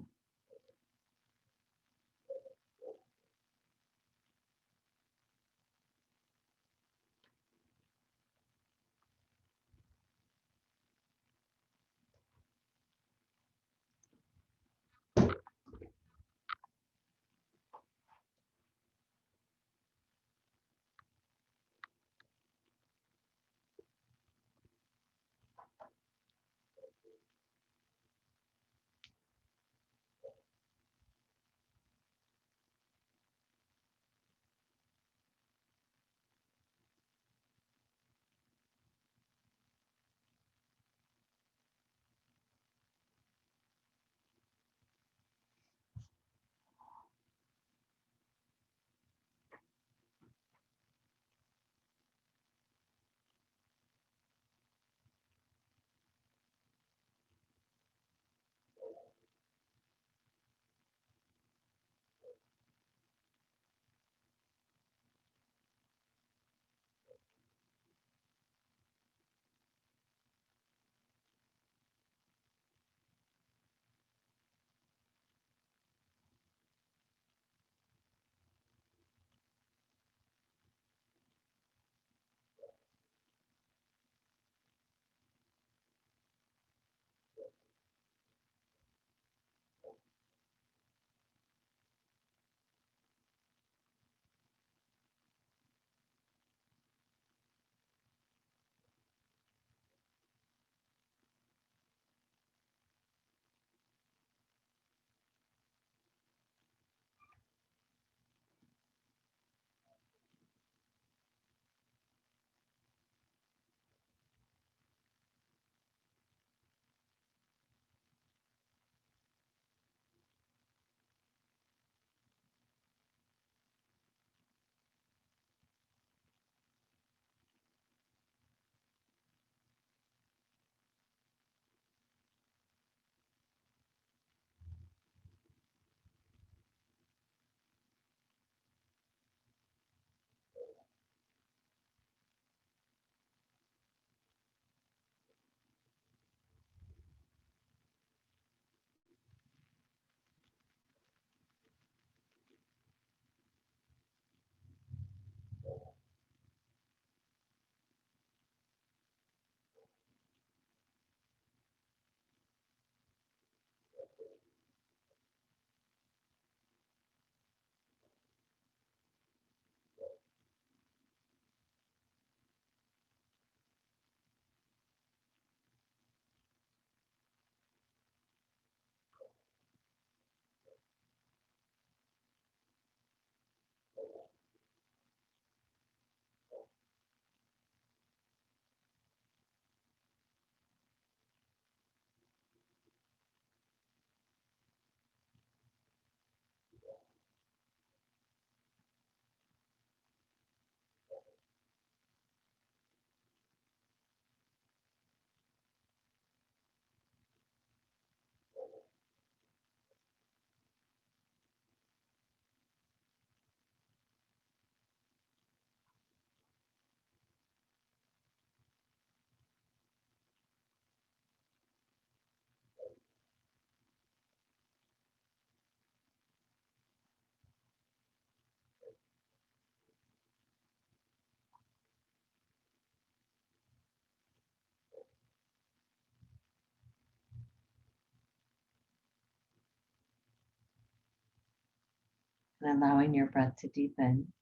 And allowing your breath to deepen.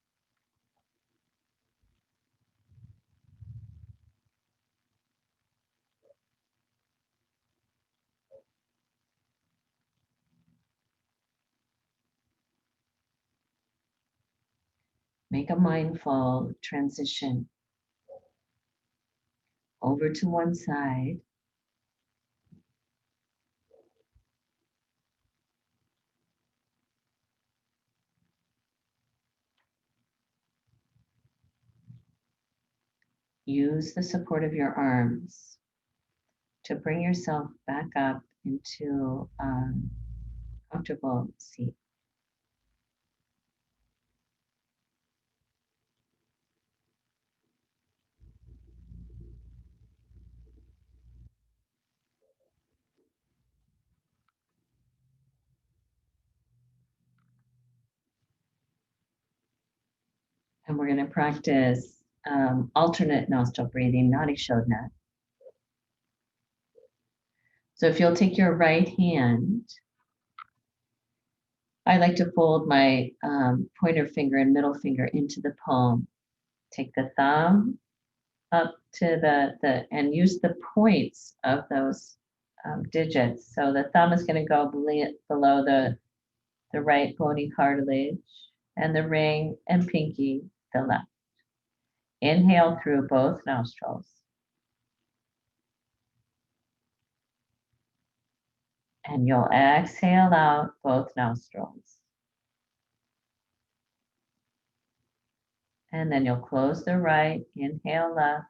Make a mindful transition over to one side use the support of your arms to bring yourself back up into a comfortable seat. And we're going to practice alternate nostril breathing, Nadi Shodhana. So if you'll take your right hand, I like to fold my pointer finger and middle finger into the palm. Take the thumb up to the and use the points of those digits. So the thumb is going to go below the right bony cartilage, and the ring and pinky, the left. Inhale through both nostrils. And you'll exhale out both nostrils. And then you'll close the right, inhale left.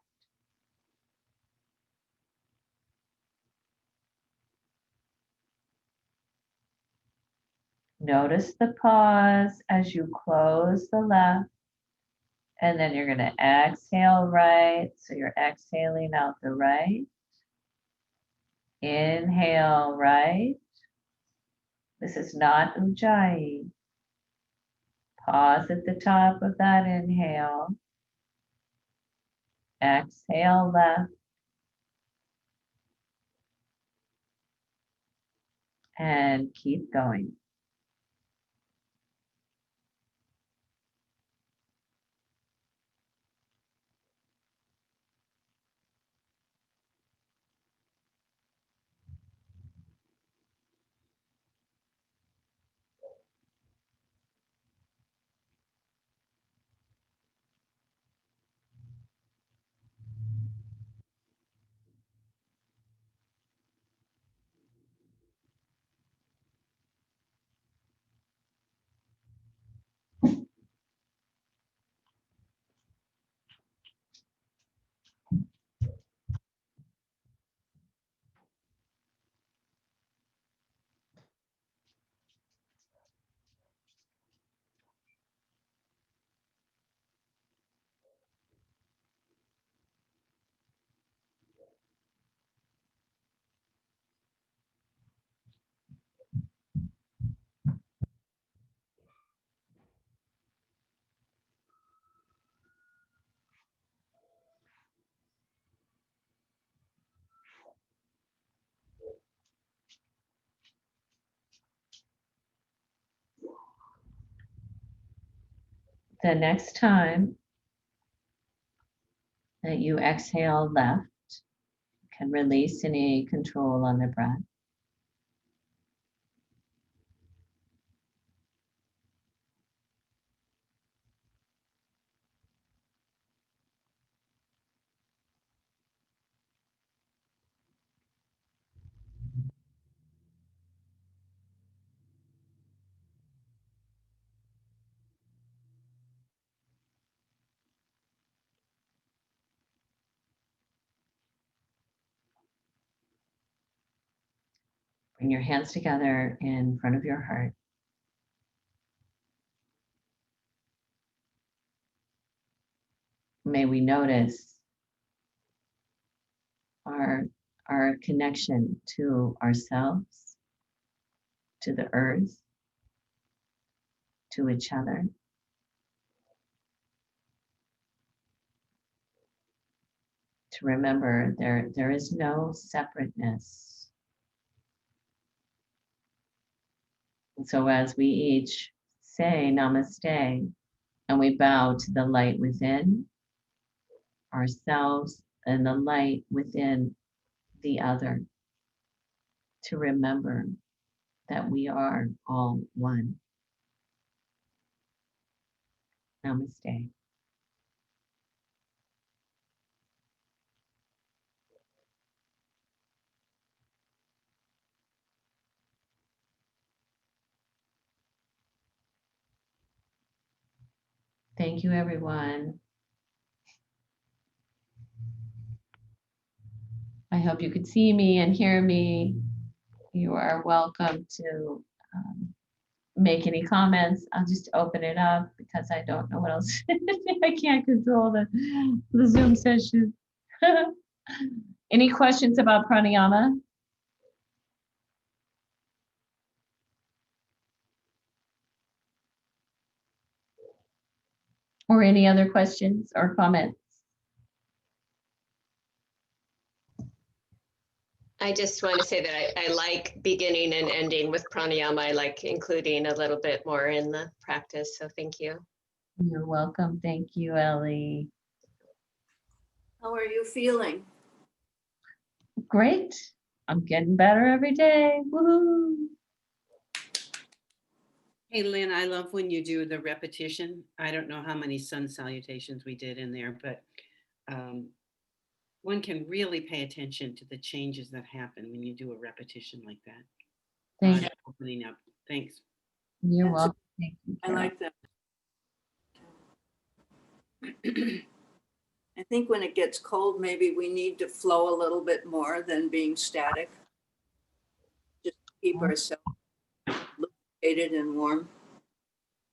Notice the pause as you close the left. And then you're going to exhale right. So you're exhaling out the right. Inhale right. This is not Ujjayi. Pause at the top of that inhale. Exhale left. And keep going. The next time that you exhale left, you can release any control on the breath. Bring your hands together in front of your heart. May we notice our connection to ourselves, to the earth, to each other. To remember there is no separateness. And so as we each say namaste and we bow to the light within ourselves and the light within the other, to remember that we are all one. Namaste. Thank you, everyone. hope you could see me and hear me. You are welcome to make any comments. I'll just open it up because I don't know what else. I can't control the Zoom session. Any questions about pranayama? Or any other questions or comments? I just want to say that I like beginning and ending with pranayama. I like including a little bit more in the practice. So thank you. You're welcome. Thank you, Ellie. How are you feeling? Great. I'm getting better every day. Woohoo. Hey, Lynn, I love when you do the repetition. I don't know how many sun salutations we did in there, but one can really pay attention to the changes that happen when you do a repetition like that. Thank you. Opening up. Thanks. You're That's- welcome. Thank you. I Carol. like that. I think when it gets cold, maybe we need to flow a little bit more than being static. Just keep ourselves lubricated and warm.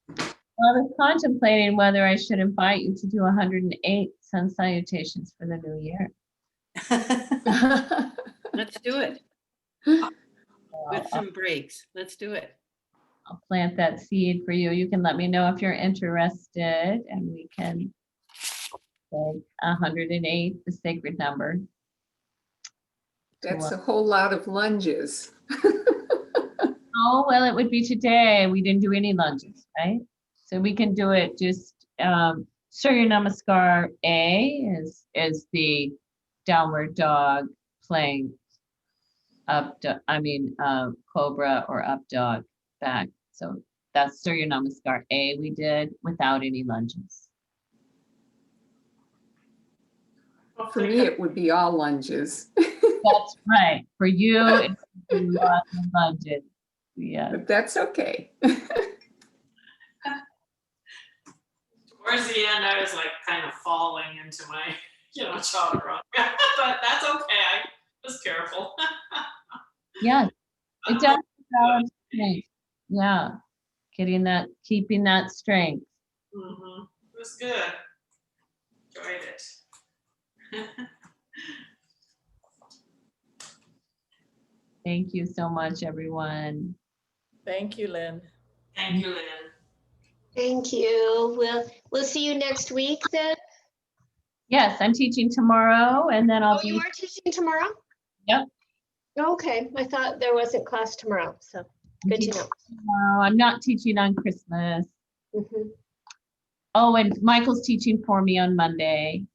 Well, I was contemplating whether I should invite you to do 108 sun salutations for the new year. Let's do it So with some breaks. Let's do it. I'll plant that seed for you. You can let me know if you're interested and we can say 108, the sacred number. That's a whole lot of lunges. Oh, well, it would be today. We didn't do any lunges, right? So we can do it just Surya Namaskar A is the downward dog plank up, cobra or up dog back. So that's Surya Namaskar A we did without any lunges. For me, it would be all lunges, That's right. For you, it's lots of lunges. Yeah. but that's okay. Towards the end, I was like kind of falling into my, chakra. But that's okay. I was careful. Yeah. It does balance strength. Yeah. Keeping that strength. Mm-hmm. It was good. Enjoyed it. Thank you so much, everyone. Thank you, Lynn. Thank you, Lynn. Thank you. We'll see you next week then. Yes, I'm teaching tomorrow and then I'll Oh, you be, are teaching tomorrow? Yep. Okay, I thought there wasn't class tomorrow, so good to know. tomorrow. I'm not teaching on Christmas. Mhm. Oh, and Michael's teaching for me on Monday.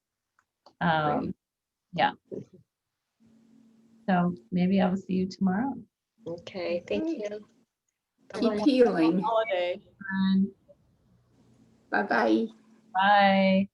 Yeah. So maybe I will see you tomorrow. Okay, thank you. Keep healing. Holiday. And Bye-bye. bye.